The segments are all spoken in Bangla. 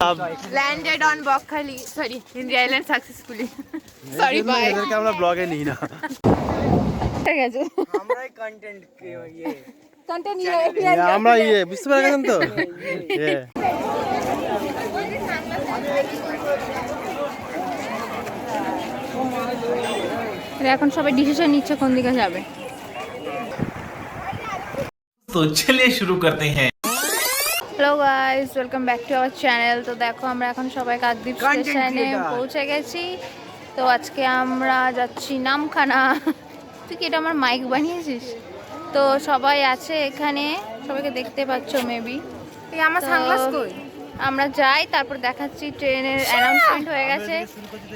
Landed on Bokhali. Sorry, in the island successfully. Sorry, bye. এদেরকে আমরা ব্লগে নিই না। ঠিক আছে। আমরাই কন্টেন্ট কন্টেন্ট আমরা বুঝতে পারছেন তো? এখন সবাই ডিসিশন নিচ্ছে কোন দিকে যাবে। তো চলিए শুরু করতে हैं। Hello guys, welcome back to our channel. তো দেখো আমরা এখন সবাই কাকদ্বীপ স্টেশনে পৌঁছে গেছি। তো আজকে আমরা যাচ্ছি নামখানা। তুই কি এটা আমার মাইক বানিয়েছিস? তো সবাই আছে এখানে, সবাইকে দেখতে পাচ্ছ মেবি। এই আমার সানগ্লাস কই? আমরা যাই, তারপর দেখাচ্ছি। ট্রেনের অ্যানাউন্সমেন্ট হয়ে গেছে,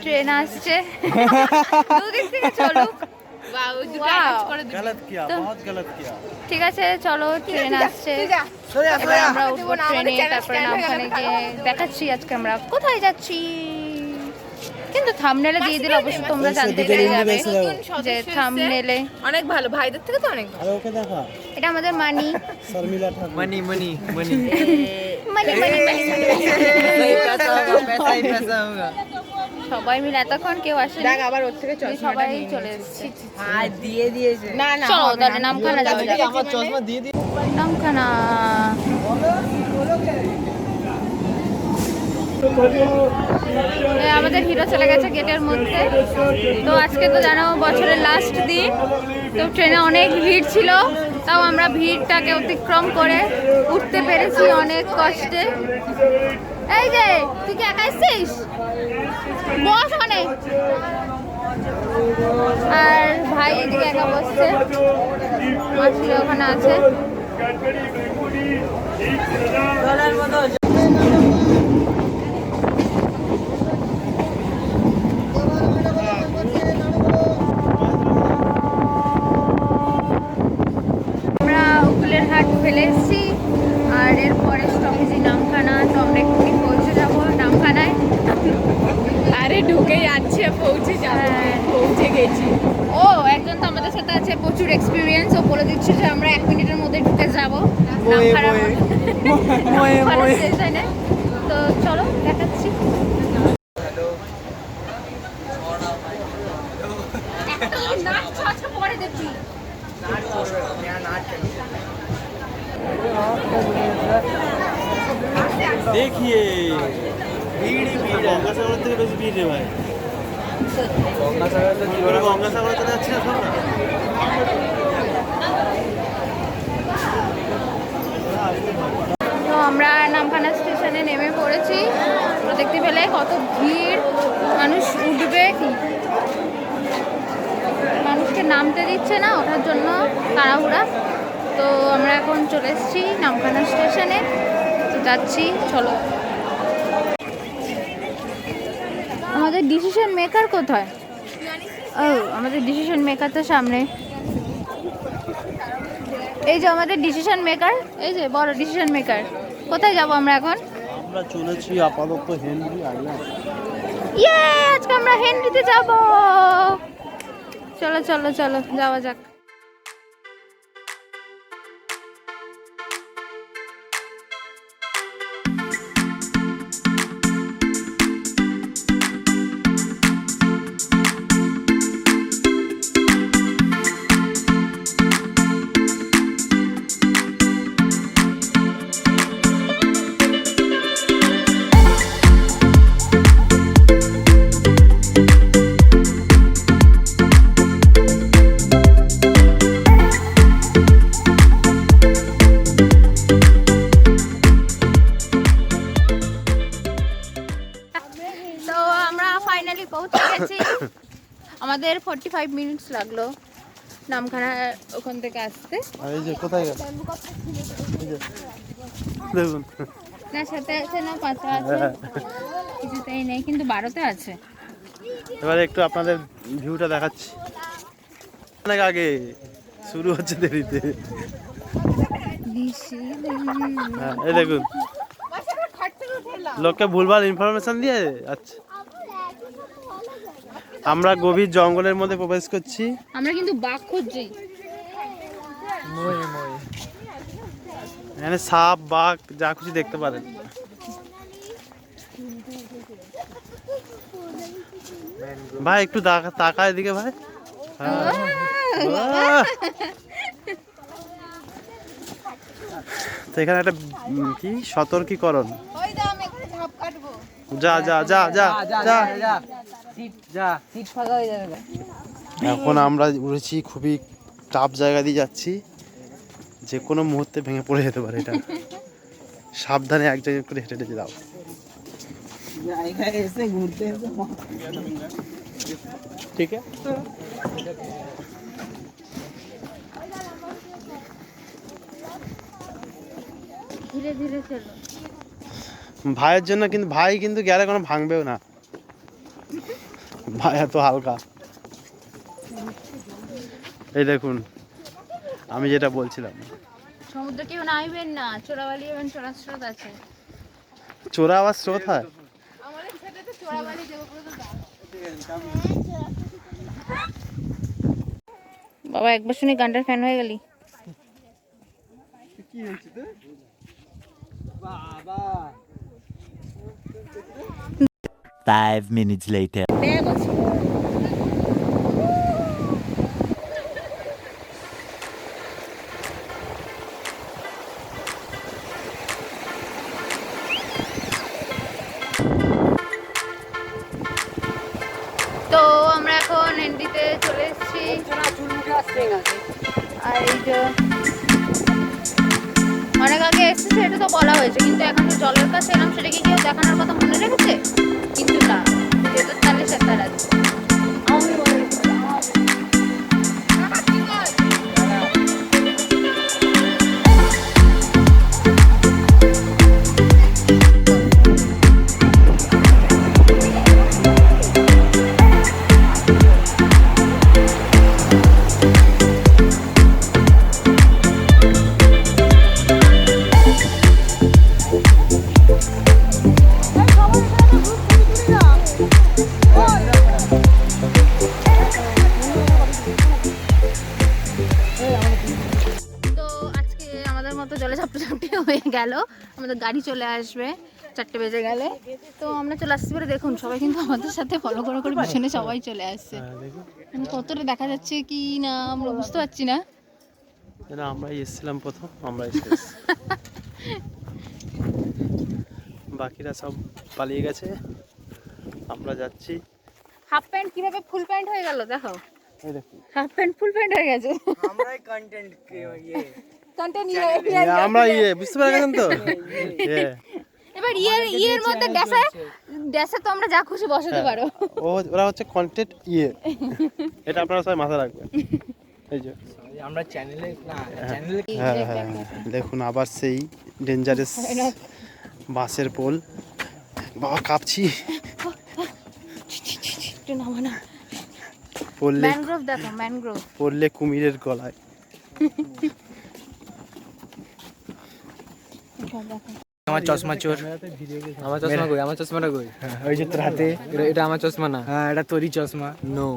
ট্রেন আসছে। দুদিক থেকে চলুক। ঠিক আছে, চলো ট্রেন আসছে, এবার আমরা উঠবো ট্রেনে, তারপরে নামখানে গিয়ে দেখাচ্ছি আজকে আমরা কোথায় যাচ্ছি। কিন্তু থাম্বনেলে দিয়ে দিলে অবশ্যই তোমরা জানতে পেরে যাবে যে থাম্বনেলে অনেক ভালো, ভাইদের থেকে তো অনেক ভালো। এটা আমাদের মানি मनी मनी मनी মানি মানি মানি पैसा ही पैसा होगा। সবাই মিলে এতক্ষণ কেউ আসেনি, দেখ আবার ওর থেকে সবাই চলে এসেছে। हाँ दिए दिएছে। না না চলো তাহলে নামখানা যাবো। আমার চশমা দিয়ে দিই। নামখানা আমাদের হিরো চলে গেছে গেটের মধ্যে। তো আজকে তো জানো বছরের লাস্ট দিন, তো ট্রেনে অনেক ভিড় ছিল, তাও আমরা ভিড়টাকে অতিক্রম করে উঠতে পেরেছি অনেক কষ্টে। এই যে তুই কি একা এসছিস? বস অনেক। আর ভাই এদিকে একা বসছে, মাসি ওখানে আছে। ফেলে এসেছি, আর এরপরে স্টপেজে নামখানা। তো আমরা একটু পৌঁছে যাবো নামখানায়। আরে ঢুকে যাচ্ছে, পৌঁছে গেছি। ও একজন তো আমাদের সাথে আছে, প্রচুর এক্সপিরিয়েন্স। ও বলে দিচ্ছে যে আমরা 1 মিনিটের মধ্যে ঢুকে যাবো নামখানা স্টেশনে। তো চলো দেখাচ্ছি। পরে দেখছি। देखिए भीड़ ही भीड़, গঙ্গাসাগর থেকে বেশি ভিড় রে ভাই। গঙ্গাসাগর তো যাচ্ছি না সব না। তো আমরা নামখানা স্টেশনে নেমে পড়েছি। তো দেখতে পেলে কত ভিড়, মানুষ উঠবে কি, মানুষকে নামতে দিচ্ছে না, ওঠার জন্য তাড়াহুড়া। তো আমরা এখন চলে এসেছি নামখানা স্টেশনে, যাচ্ছি। চলো। আমাদের ডিসিশন মেকার কোথায়? ও আমাদের ডিসিশন মেকার তো সামনে। এই যে আমাদের ডিসিশন মেকার, এই যে বড় ডিসিশন মেকার। কোথায় যাব আমরা এখন? আমরা চলেছি আপাতত হেনরি আইল্যান্ড। ইয়ে, আজকে আমরা হেনরিতে যাব। চলো চলো চলো যাওয়া যাক। আমাদের 45 মিনিটস লাগলো নামখানা ওখান থেকে আসতে। এই যে কোথায় গেল দেখুন না, সাথে আছে না, পাঁচে আছে, কিছুতেই নেই, কিন্তু 12তে আছে। এবারে একটু আপনাদের ভিউটা দেখাচ্ছি। অনেক আগে শুরু হচ্ছে দেরিতে। এই দেখুন, লোককে ভুলভাল ইনফরমেশন দিয়ে। আচ্ছা, আমরা গভীর জঙ্গলের মধ্যে প্রবেশ করছি। আমরা কিন্তু বাঘ খুঁজছি। এখানে সাপ, বাঘ যা খুশি দেখতে পারেন। ভাই একটু তাকায় এদিকে ভাই। বাহ! তো এখানে একটা কি সতর্কীকরণ, যা যা যা যা যা। সিট ফাঁকা হয়ে যাবে। এখন আমরা উড়েছি খুবই টাফ জায়গা দিয়ে যাচ্ছি, যে কোনো মুহূর্তে ভেঙে পড়ে যেতে পারে এটা। সাবধানে এক জায়গায় করে হেঁটে হেঁটে যাও। জায়গায় এসে ঘুরতে এসে ঠিক আছে। ধীরে ধীরে চলো। ভাইয়ের জন্য কিন্তু, ভাই কিন্তু গেলে কোনো ভাঙবেও না, ভাই এত হালকা। এই দেখুন আমি যেটা বলছিলাম, সমুদ্রে কেউ নাইবেন না, চোরাবালি এবং চোরা স্রোত আছে। চোরা আবার স্রোত হয়। আমাদের সাথে তো চোরাবালি দেবব্রত দাও। বাবা একবার শুনি গানটার ফ্যান হয়ে গেলি। কি হয়েছে তো বাবা 5 minutes later. তো আমরা এখন এনডিতে চলে এসেছি। আর এই যে অনেক আগে এসেছে সেটা তো বলা হয়েছে, কিন্তু এখন যে জলের কাছে এলাম সেটা কি কেউ দেখানোর কথা মনে রেখেছে? কিন্তু না, যেটা তাহলে সেটা আছে। জলে ঝাপটাঝাপটি হয়ে গেল, আমাদের গাড়ি চলে আসবে 4টে বেজে গেলে। তো আমরা চলে আসতে পারে, দেখুন সবাই কিন্তু আমাদের সাথে ফলো করে করে পিছনে সবাই চলে আসছে। কতটা দেখা যাচ্ছে কি না আমরা বুঝতে পারছি না। আমরাই এসেছিলাম প্রথম, আমরাই বাকিরা সব পালিয়ে গেছে, আমরা যাচ্ছি। হাফ প্যান্ট কিভাবে ফুল প্যান্ট হয়ে গেল দেখো, এই দেখুন হাফ প্যান্ট ফুল প্যান্ট হয়ে গেছে। আমরাই কন্টেন্ট আমরা বুঝতে পারছেন তো। এবার ইয়ের মধ্যে ড্যাসে তো আমরা যা খুশি বসাতে পারো। ওরা হচ্ছে কন্টেন্ট এটা আপনারা সবাই মাথায় রাখবেন। এই যে আমরা চ্যানেলে দেখুন আবার সেই ডেঞ্জারাস বাসের পোল। বাবা কাঁপছি, ম্যানগ্রোভ দেখো, ম্যানগ্রোভ পড়লে কুমিরের গলায়। আমার চশমা চোর, আমার চশমা কই, আমার চশমাটা কই? ওই যে তোর হাতে, এটা আমার চশমা না। হ্যাঁ এটা তোরই চশমা। নো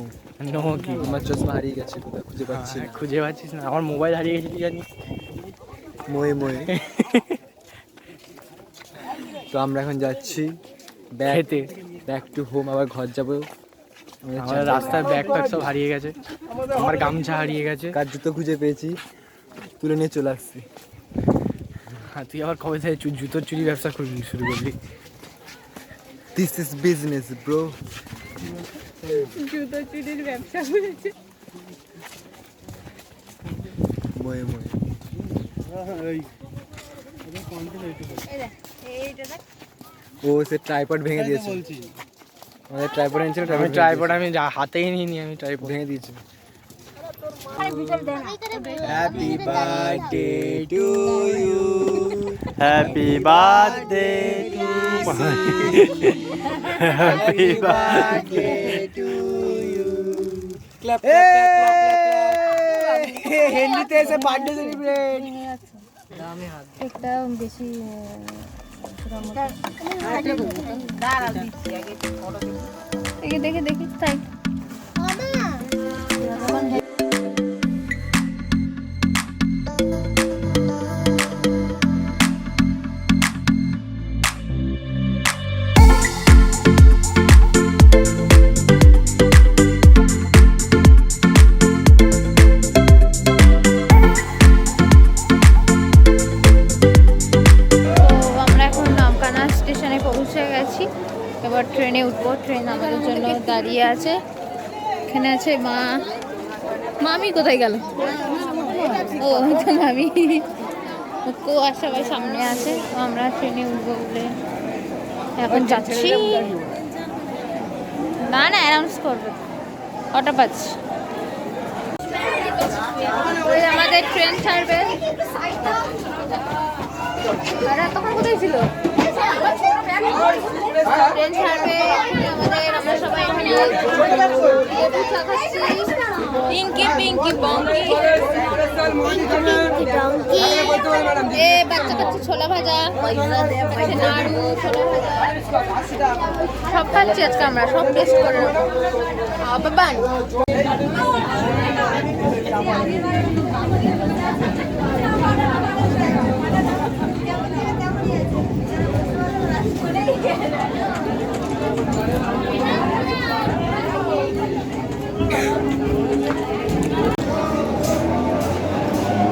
নো কি আমার চশমা হারিয়ে গেছে, কোথায় খুঁজে পাচ্ছি না। খুঁজে পাচ্ছিস না? আমার মোবাইল হারিয়ে গেছে, কি জানিস? ময়ে ময়ে। তো আমরা এখন যাচ্ছি ব্যাক টু হোম, আবার ঘর যাবো। আমাদের রাস্তার ব্যাগ ট্যাগ সব হারিয়ে গেছে, আমার গামছা হারিয়ে গেছে, কার জুতো খুঁজে পেয়েছি, তুলে নিয়ে চলে আসছি। হ্যাঁ তুই আবার কবে থেকে জুতোর চুরি ব্যবসা শুরু করবি? This is business bro. জুতো চুরির ব্যবসা করেছে। ময়ে ময়ে। ও সে ট্রাইপড ভেঙে দিয়েছে। আমাদের ট্রাইপড এনেছিল, ট্রাইপড আমি হাতেই নিইনি, আমি ট্রাইপড ভেঙে দিয়েছি। Happy birthday to you, happy birthday to happy birthday to you. Clap clap. হিন্দিতে এসে বার্থডে সেলিব্রেট। একটা বেশি দেখে দেখি তাই পৌঁছে গেছি। এবার ট্রেনে উঠবো, ট্রেন আমাদের জন্য দাঁড়িয়ে আছে। এখানে আছে মা। মামি কোথায় গেল? ও তো মামি কো আর সবাই সামনে আছে। তো আমরা ট্রেনে উঠবো বলে এখন যাচ্ছি। না না অ্যানাউন্স করবে, কটা পাচ্ছি। আমাদের ট্রেন ছাড়বে। আর তখন কোথায় ছিল? ট্রেন ছাড়বে আমাদের। আমরা সবাই এখানে পিঙ্কি পিঙ্কি বঙ্কি এ বাচ্চা কাচ্চা ছোলা ভাজা, নাড়ু, ছোলা ভাজা সব খাচ্ছি আজকে আমরা, সব টেস্ট করে নেবো। বাবান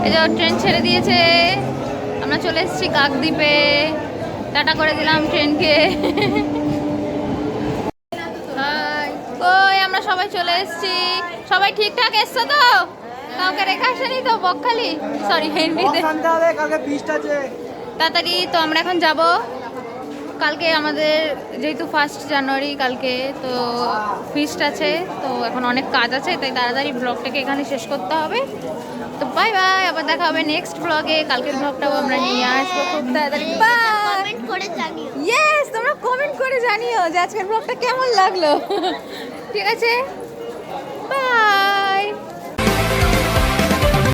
এই যে ট্রেন ছেড়ে দিয়েছে, আমরা চলে এসেছি কাকদ্বীপে। টাটা করে দিলাম ট্রেনকে। কই আমরা সবাই চলে এসেছি। সবাই ঠিকঠাক এসছো তো? কাউকে রেখে আসেনি তো? বকখালি সরি হেনরিতে। তাড়াতাড়ি তো আমরা এখন যাব। কালকে আমাদের যেহেতু 1 জানুয়ারি কালকে, তো ফিস্ট আছে, তো এখন অনেক কাজ আছে, তাই তাড়াতাড়ি ব্লগটাকে এখানে শেষ করতে হবে। তো বাই বাই, আবার দেখা হবে নেক্সট ব্লগে। কালকের ব্লগটাও আমরা নিয়ে আসবো খুব তাড়াতাড়ি। বাই, ইয়েস তোমরা কমেন্ট করে জানিও যে আজকের ব্লগটা কেমন লাগলো। ঠিক আছে, বাই।